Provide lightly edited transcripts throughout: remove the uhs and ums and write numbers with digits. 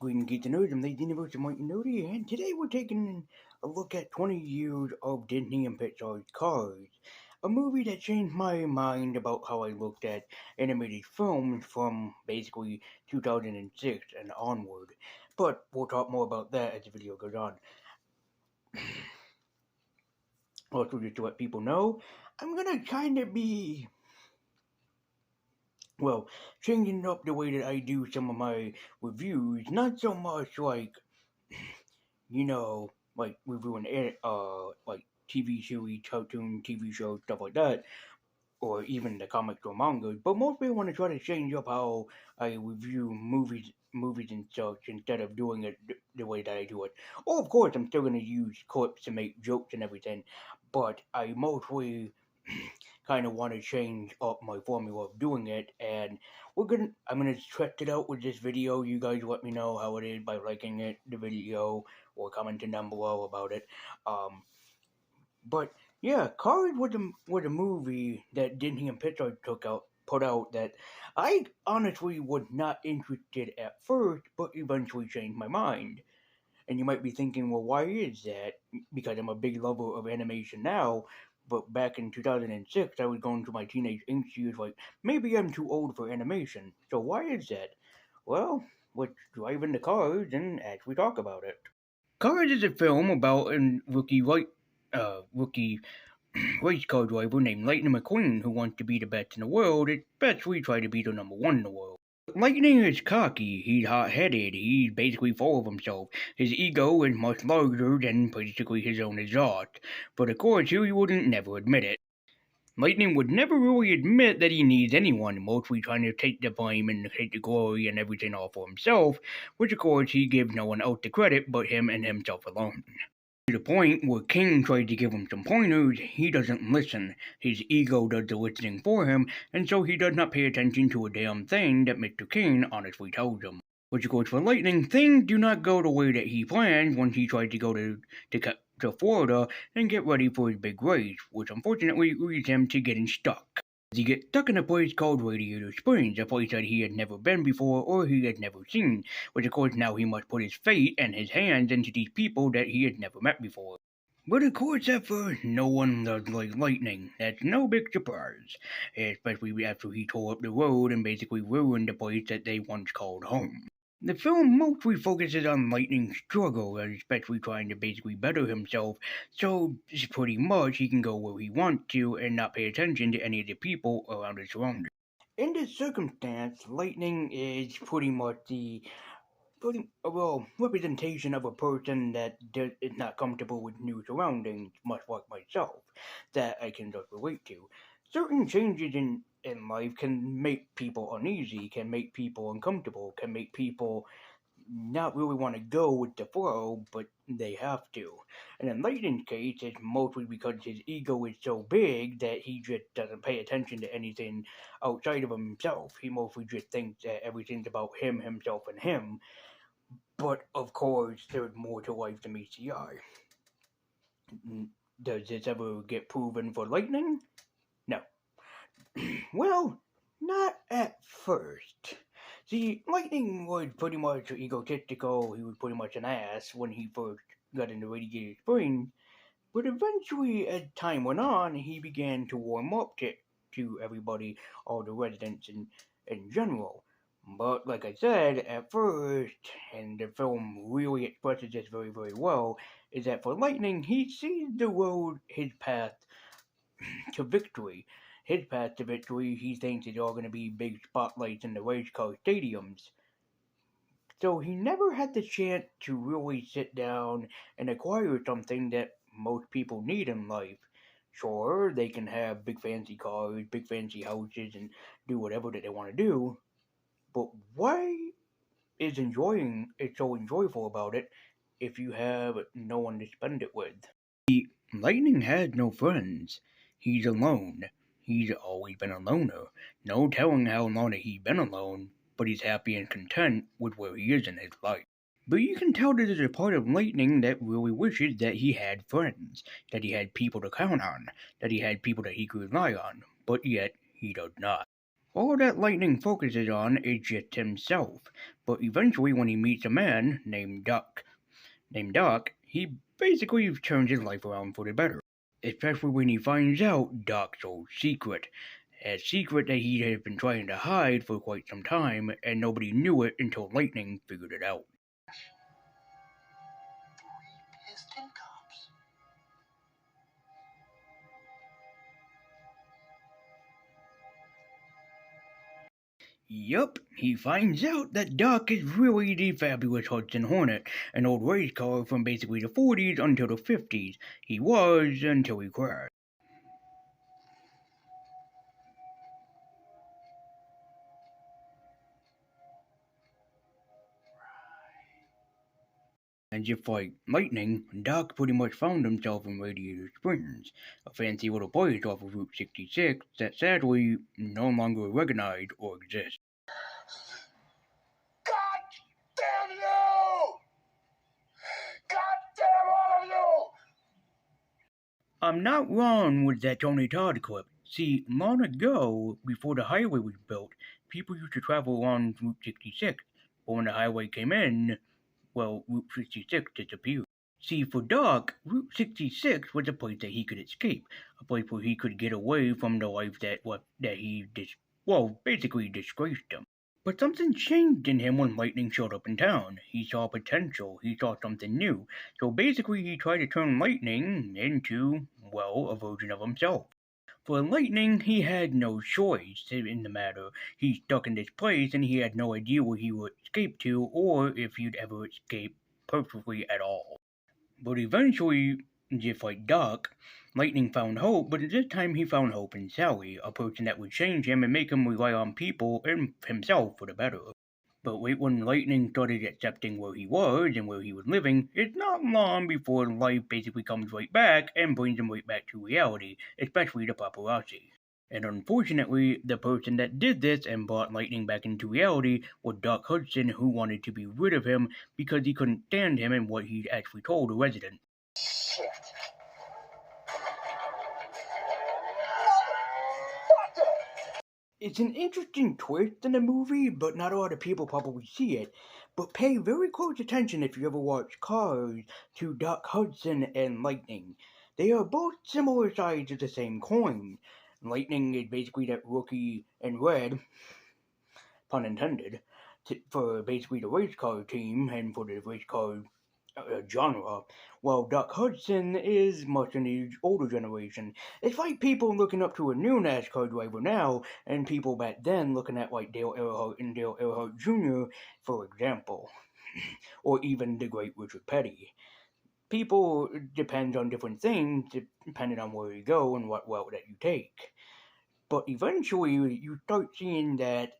Greetings, geeks and nerds. I'm the Universe of Might and Nerdy, and today we're taking a look at 20 years of Disney and Pixar's Cars, a movie that changed my mind about how I looked at animated films from basically 2006 and onward. But we'll talk more about that as the video goes on. Also, just to let people know, I'm gonna kind of be changing up the way that I do some of my reviews. Not so much like reviewing like TV series, cartoon, TV shows, stuff like that, or even the comics or mangas. But mostly I want to try to change up how I review movies and such instead of doing it the way that I do it. Or of course, I'm still gonna use clips to make jokes and everything, but I mostly kind of want to change up my formula of doing it, and I'm gonna test it out with this video. You guys let me know how it is by liking the video, or commenting down below about it. Um, but yeah, Cars was a movie that Disney and Pixar put out that I honestly was not interested at first, but eventually changed my mind. And you might be thinking, well, why is that? Because I'm a big lover of animation now, but back in 2006, I was going through my teenage angst years like, maybe I'm too old for animation. So why is that? Well, let's drive into Cars and actually talk about it. Cars is a film about a rookie race car driver named Lightning McQueen who wants to be the best in the world, especially try to be the number one in the world. Lightning is cocky, he's hot-headed, he's basically full of himself. His ego is much larger than basically his own exhaust, but of course he wouldn't never admit it. Lightning would never really admit that he needs anyone, mostly trying to take the blame and take the glory and everything all for himself, which of course he gives no one else the credit but him and himself alone. To the point where King tried to give him some pointers, he doesn't listen. His ego does the listening for him, and so he does not pay attention to a damn thing that Mr. King honestly tells him. Which of course for Lightning, things do not go the way that he plans when he tries to go to Florida and get ready for his big race, which unfortunately leads him to getting stuck. He gets stuck in a place called Radiator Springs, a place that he had never been before or he had never seen, which of course now he must put his fate and his hands into these people that he had never met before. But of course, at first, no one does like Lightning. That's no big surprise, especially after he tore up the road and basically ruined the place that they once called home. The film mostly focuses on Lightning's struggle, especially trying to basically better himself, so pretty much he can go where he wants to and not pay attention to any of the people around his surroundings. In this circumstance, Lightning is pretty much the representation of a person that is not comfortable with new surroundings, much like myself, that I can just relate to. Certain changes in life can make people uneasy, can make people uncomfortable, can make people not really want to go with the flow, but they have to. And in Layton's case, it's mostly because his ego is so big that he just doesn't pay attention to anything outside of himself. He mostly just thinks that everything's about him, himself, and him. But of course, there's more to life than meets the eye. Does this ever get proven for Lightning? No. Well, not at first. See, Lightning was pretty much egotistical. He was pretty much an ass when he first got into Radiator Springs. But eventually, as time went on, he began to warm up to everybody, all the residents in general. But like I said, at first, and the film really expresses this very, very well, is that for Lightning, he sees the road, his path to victory. His path to victory, he thinks is all going to be big spotlights in the race car stadiums. So he never had the chance to really sit down and acquire something that most people need in life. Sure, they can have big fancy cars, big fancy houses, and do whatever that they want to do, but why is enjoying it so enjoyable about it if you have no one to spend it with? Lightning has no friends. He's alone. He's always been a loner. No telling how long that he's been alone, but he's happy and content with where he is in his life. But you can tell that there's a part of Lightning that really wishes that he had friends, that he had people to count on, that he had people that he could rely on, but yet he does not. All that Lightning focuses on is just himself. But eventually, when he meets a man named Doc, he basically turns his life around for the better. Especially when he finds out Doc's old secret. A secret that he had been trying to hide for quite some time, and nobody knew it until Lightning figured it out. Yup, he finds out that Doc is really the fabulous Hudson Hornet, an old race car from basically the 40s until the 50s. He was until he crashed. And just like Lightning, Doc pretty much found himself in Radiator Springs, a fancy little place off of Route 66 that sadly no longer recognized or exists. God damn you! God damn all of you! I'm not wrong with that Tony Todd clip. See, long ago, before the highway was built, people used to travel along Route 66. But when the highway came in, well, Route 66 disappeared. See, for Doc, Route 66 was a place that he could escape, a place where he could get away from the life that basically disgraced him. But something changed in him when Lightning showed up in town. He saw potential, he saw something new. So basically, he tried to turn Lightning into, well, a version of himself. For Lightning, he had no choice in the matter. He's stuck in this place and he had no idea where he would escape to or if he'd ever escape perfectly at all. But eventually, just like Doc, Lightning found hope, but this time he found hope in Sally, a person that would change him and make him rely on people and himself for the better. But wait, when Lightning started accepting where he was and where he was living, it's not long before life basically comes right back and brings him right back to reality, especially the paparazzi. And unfortunately, the person that did this and brought Lightning back into reality was Doc Hudson, who wanted to be rid of him because he couldn't stand him and what he actually told a resident. Shit. It's an interesting twist in the movie, but not a lot of people probably see it. But pay very close attention if you ever watch Cars to Doc Hudson and Lightning. They are both similar sides of the same coin. Lightning is basically that rookie in red, pun intended, for basically the race car team and for the race car genre, while Doc Hudson is much in the older generation. It's like people looking up to a new NASCAR driver now, and people back then looking at like Dale Earnhardt and Dale Earnhardt Jr., for example, or even the great Richard Petty. People depend on different things depending on where you go and what route that you take. But eventually, you start seeing that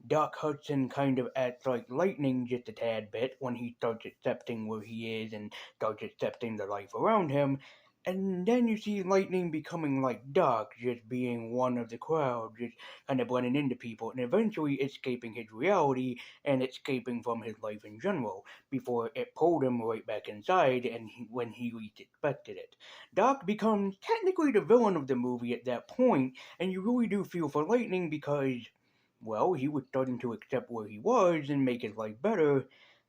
Doc Hudson kind of acts like Lightning just a tad bit when he starts accepting where he is and starts accepting the life around him. And then you see Lightning becoming like Doc, just being one of the crowd, just kind of blending into people, and eventually escaping his reality and escaping from his life in general, before it pulled him right back inside and when he least expected it. Doc becomes technically the villain of the movie at that point, and you really do feel for Lightning because well, he was starting to accept where he was and make his life better.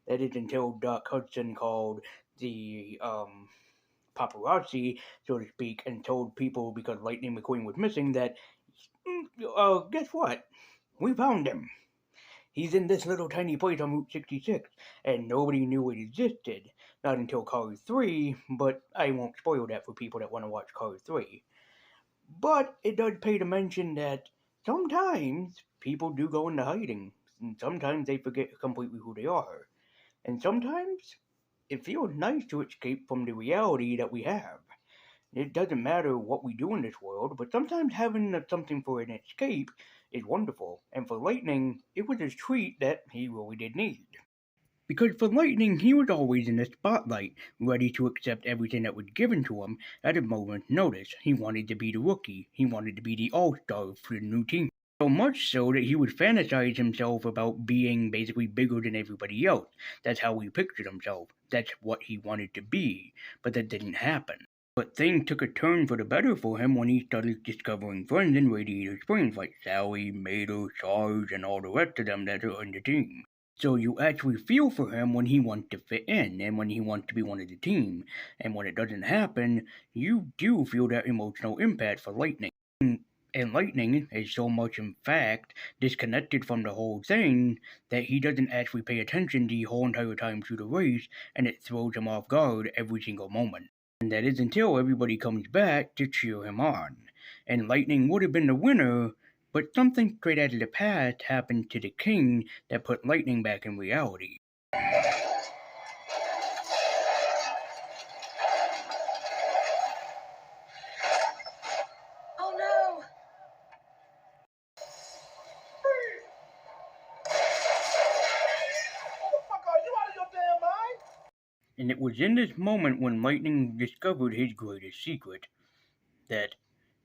That is until Doc Hudson called the paparazzi, so to speak, and told people because Lightning McQueen was missing that, guess what? We found him. He's in this little tiny place on Route 66, and nobody knew it existed. Not until Cars 3, but I won't spoil that for people that want to watch Cars 3. But it does pay to mention that sometimes people do go into hiding, and sometimes they forget completely who they are. And sometimes it feels nice to escape from the reality that we have. It doesn't matter what we do in this world, but sometimes having something for an escape is wonderful. And for Lightning, it was a treat that he really did need. Because for Lightning, he was always in the spotlight, ready to accept everything that was given to him at a moment's notice. He wanted to be the rookie. He wanted to be the all-star for the new team. So much so that he would fantasize himself about being basically bigger than everybody else. That's how he pictured himself. That's what he wanted to be. But that didn't happen. But things took a turn for the better for him when he started discovering friends in Radiator Springs like Sally, Mater, Sarge, and all the rest of them that are on the team. So you actually feel for him when he wants to fit in and when he wants to be one of the team. And when it doesn't happen, you do feel that emotional impact for Lightning. And Lightning is so much, in fact, disconnected from the whole thing that he doesn't actually pay attention the whole entire time through the race, and it throws him off guard every single moment. And that is until everybody comes back to cheer him on. And Lightning would have been the winner, but something straight out of the past happened to the king that put Lightning back in reality. Oh no! Motherfucker, are you out of your damn mind? And it was in this moment when Lightning discovered his greatest secret that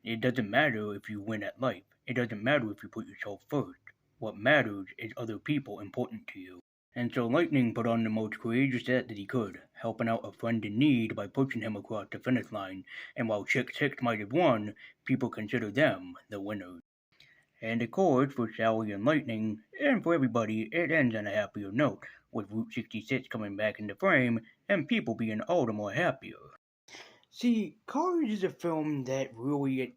it doesn't matter if you win at life, it doesn't matter if you put yourself first. What matters is other people important to you. And so Lightning put on the most courageous act that he could, helping out a friend in need by pushing him across the finish line. And while Chick 6 might have won, people consider them the winners. And of course, for Sally and Lightning, and for everybody, it ends on a happier note, with Route 66 coming back into frame and people being all the more happier. See, Cars is a film that really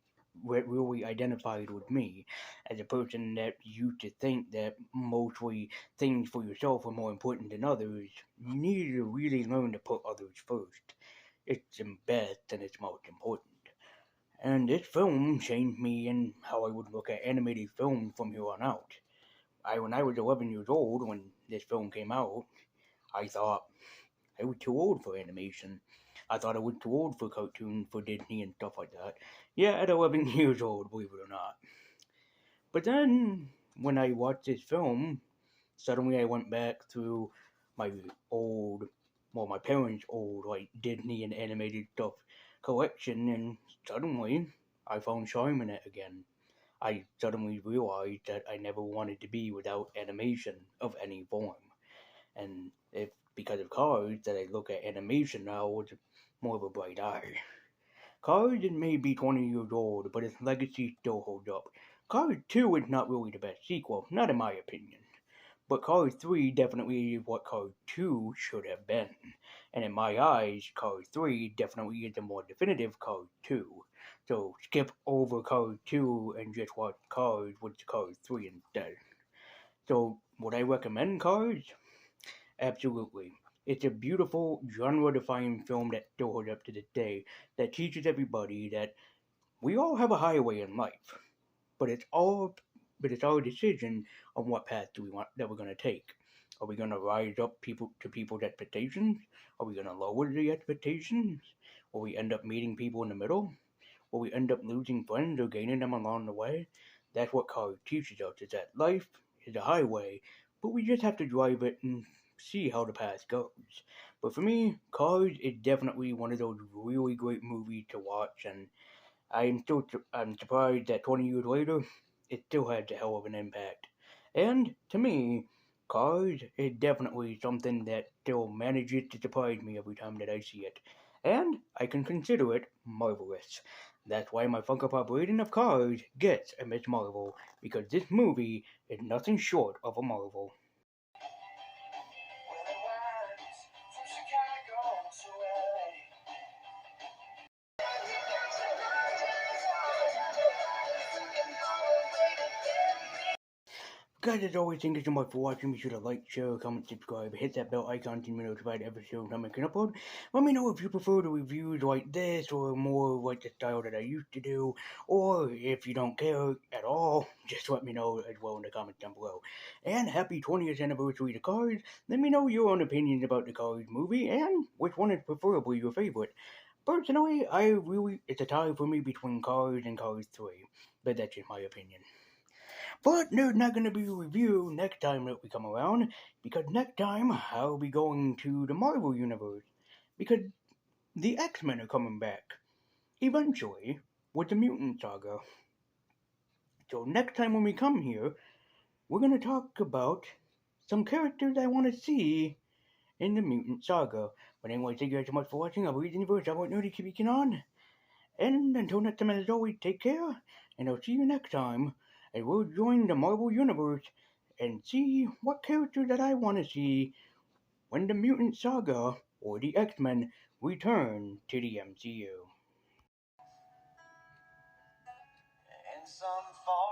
identified with me as a person that used to think that mostly things for yourself are more important than others. You need to really learn to put others first. It's the best and it's most important. And this film changed me in how I would look at animated films from here on out. When I was 11 years old when this film came out, I thought I was too old for animation. I thought I was too old for cartoons, for Disney and stuff like that. Yeah, at 11 years old, believe it or not. But then, when I watched this film, suddenly I went back through my old, my parents' old, like, Disney and animated stuff collection, and suddenly I found charm in it again. I suddenly realized that I never wanted to be without animation of any form. And it's because of Cars that I look at animation now with more of a bright eye. Cars may be 20 years old, but its legacy still holds up. Cars 2 is not really the best sequel, not in my opinion. But Cars 3 definitely is what Cars 2 should have been. And in my eyes, Cars 3 definitely is a more definitive Cars 2. So skip over Cars 2 and just watch Cars with Cars 3 instead. So would I recommend Cars? Absolutely. It's a beautiful, genre defining film that still holds up to this day, that teaches everybody that we all have a highway in life, but it's our decision on what path do we want that we're gonna take. Are we gonna rise up to people's expectations? Are we gonna lower the expectations? Will we end up meeting people in the middle? Will we end up losing friends or gaining them along the way? That's what college teaches us, is that life is a highway, but we just have to drive it and see how the path goes. But for me, Cars is definitely one of those really great movies to watch, and I'm surprised that 20 years later, it still has a hell of an impact. And to me, Cars is definitely something that still manages to surprise me every time that I see it. And I can consider it marvelous. That's why my Funko Pop rating of Cars gets a Miss Marvel, because this movie is nothing short of a marvel. Well, it winds from Chicago to LA. Guys, as always, thank you so much for watching. Be sure to like, share, comment, subscribe, hit that bell icon to be notified every single time I can upload. Let me know if you prefer the reviews like this or more like the style that I used to do, or if you don't care at all, just let me know as well in the comments down below. And happy 20th anniversary to Cars. Let me know your own opinions about the Cars movie and which one is preferably your favorite. Personally, it's a tie for me between Cars and Cars 3, but that's just my opinion. But there's not going to be a review next time that we come around, because next time I'll be going to the Marvel Universe, because the X-Men are coming back, eventually, with the Mutant Saga. So next time when we come here, we're going to talk about some characters I want to see in the Mutant Saga. But anyway, thank you guys so much for watching. I believe in the universe. I want you to keep it on. And until next time, as always, take care, and I'll see you next time. And we'll join the Marvel Universe and see what character that I want to see when the Mutant Saga or the X-Men return to the MCU. In some far